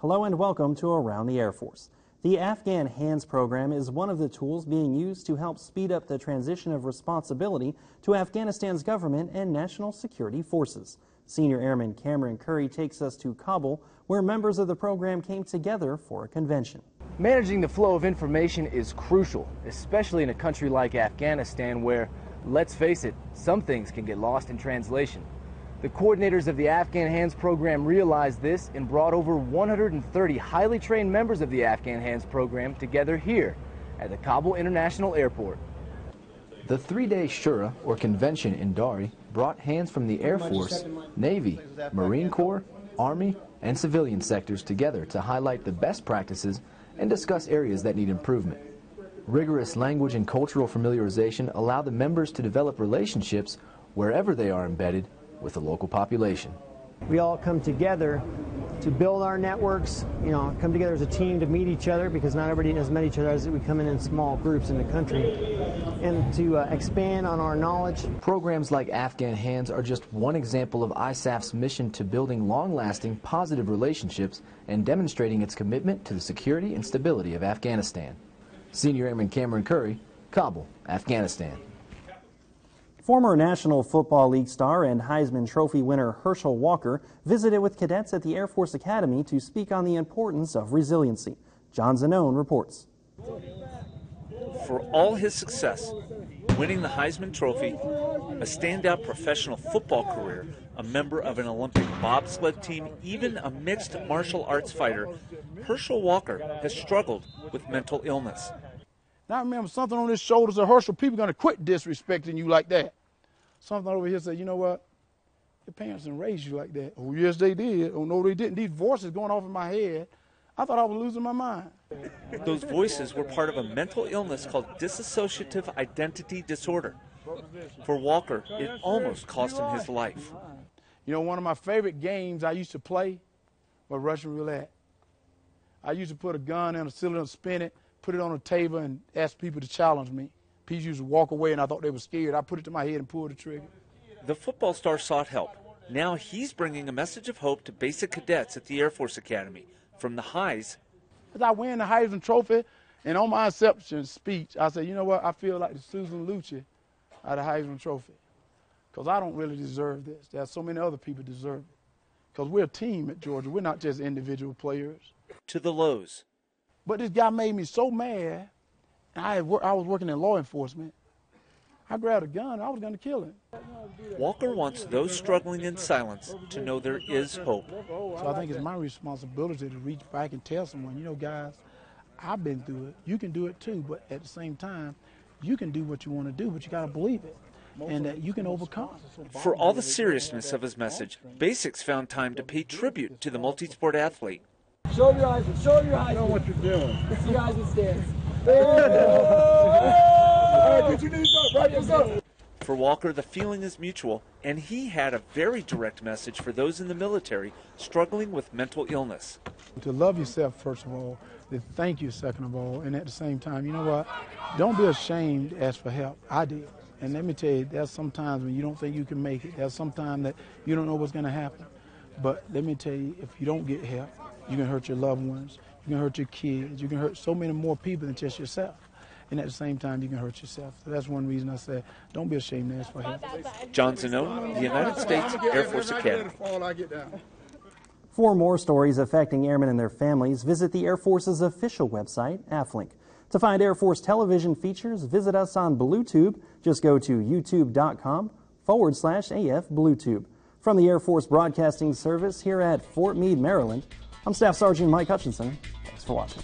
Hello and welcome to Around the Air Force. The Afghan Hands program is one of the tools being used to help speed up the transition of responsibility to Afghanistan's government and national security forces. Senior Airman Cameron Curry takes us to Kabul, where members of the program came together for a convention. Managing the flow of information is crucial, especially in a country like Afghanistan where, let's face it, some things can get lost in translation. The coordinators of the Afghan Hands program realized this and brought over 130 highly trained members of the Afghan Hands program together here at the Kabul International Airport. The three-day Shura, or convention in Dari, brought hands from the Air Force, Navy, Marine Corps, Army, and civilian sectors together to highlight the best practices and discuss areas that need improvement. Rigorous language and cultural familiarization allow the members to develop relationships wherever they are embedded with the local population. We all come together to build our networks, come together as a team to meet each other, because not everybody has met each other as we come in small groups in the country, and to expand on our knowledge. Programs like Afghan Hands are just one example of ISAF's mission to building long-lasting positive relationships and demonstrating its commitment to the security and stability of Afghanistan. Senior Airman Cameron Curry, Kabul, Afghanistan. Former National Football League star and Heisman Trophy winner Herschel Walker visited with cadets at the Air Force Academy to speak on the importance of resiliency. John Zanone reports. For all his success, winning the Heisman Trophy, a standout professional football career, a member of an Olympic bobsled team, even a mixed martial arts fighter, Herschel Walker has struggled with mental illness. Now I remember something on his shoulders of Herschel, people are going to quit disrespecting you like that. Something over here said, you know what, your parents didn't raise you like that. Oh, yes, they did. Oh, no, they didn't. These voices going off in my head. I thought I was losing my mind. Those voices were part of a mental illness called dissociative identity disorder. For Walker, it almost cost him his life. You know, one of my favorite games I used to play was Russian roulette. I used to put a gun in a cylinder, spin it, put it on a table, and ask people to challenge me. People used to walk away, and I thought they were scared. I put it to my head and pulled the trigger. The football star sought help. Now he's bringing a message of hope to basic cadets at the Air Force Academy. From the highs. As I win the Heisman Trophy, and on my acceptance speech, I said, you know what, I feel like the Susan Lucci of the Heisman Trophy, because I don't really deserve this. There's so many other people deserve it, because we're a team at Georgia. We're not just individual players. To the lows. But this guy made me so mad. I was working in law enforcement. I grabbed a gun. I was going to kill him. Walker wants those struggling in silence to know there is hope. So I think it's my responsibility to reach back and tell someone, you know, guys, I've been through it. You can do it too. But at the same time, you can do what you want to do, but you got to believe it, and that you can overcome. For all the seriousness of his message, Basics found time to pay tribute to the multi-sport athlete. Show your eyes. Show your eyes. I know what you're doing. It's your eyes and stance. For Walker, the feeling is mutual, and he had a very direct message for those in the military struggling with mental illness. To love yourself, first of all, to thank you, second of all, and at the same time, you know what? Don't be ashamed to ask for help. I did. And let me tell you, there's sometimes when you don't think you can make it. There's sometimes that you don't know what's going to happen. But let me tell you, if you don't get help, you can hurt your loved ones, you can hurt your kids, you can hurt so many more people than just yourself. And at the same time, you can hurt yourself. So that's one reason I said, don't be ashamed to ask for help. John Zanone, the United States Air Force Academy. For more stories affecting airmen and their families, visit the Air Force's official website, AFLink. To find Air Force television features, visit us on BlueTube. Just go to youtube.com/AF BlueTube. From the Air Force Broadcasting Service here at Fort Meade, Maryland, I'm Staff Sergeant Mike Hutchinson. Thanks for watching.